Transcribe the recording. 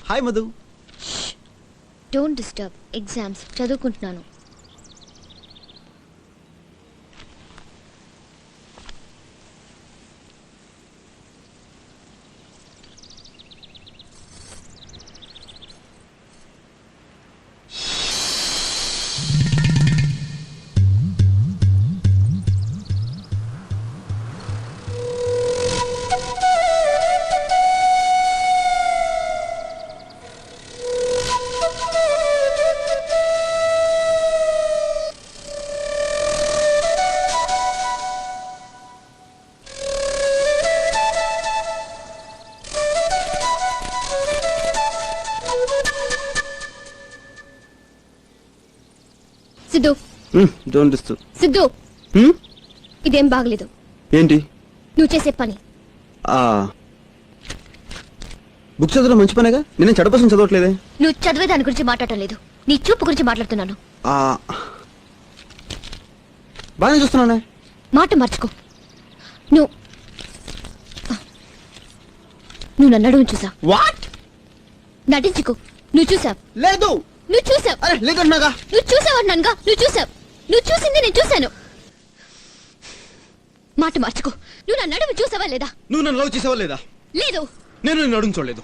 Hi Madhu. Don't disturb. Exams చదువుకుంటున్నాను. Siddhu, don't disturb. Siddhu, ఇదేం బాగలేదు. ఏంటి నువ్వు చేసే పని? బుక్ చదవడం మంచి పనేగా. నేను చెడ్డ కోసం చదవట్లేదే. నువ్వు చదివే దాని గురించి మాట్లాడటం లేదు, నీ చూపు గురించి మాట్లాడుతున్నాను. బాగానే చూస్తున్నానే. మాట మార్చుకో. నువ్వు నన్ను అడుగు చూసావు. వాట్? నటించుకో. నువ్వు చూసావు. లేదు. నువ్వు చూసావు. అరే లేదన్నాగా. నువ్వు చూసావు అన్నానుగా. నువ్వు చూసావు. నువ్వు చూసింది నేను చూశాను. మాట మార్చుకో. నువ్వు నన్ను అడుగు చూసావా లేదా? నువ్వు నన్ను లవ్ చేసావా లేదా? లేదు. నేను నిన్ను అడుగు చూడలేదు.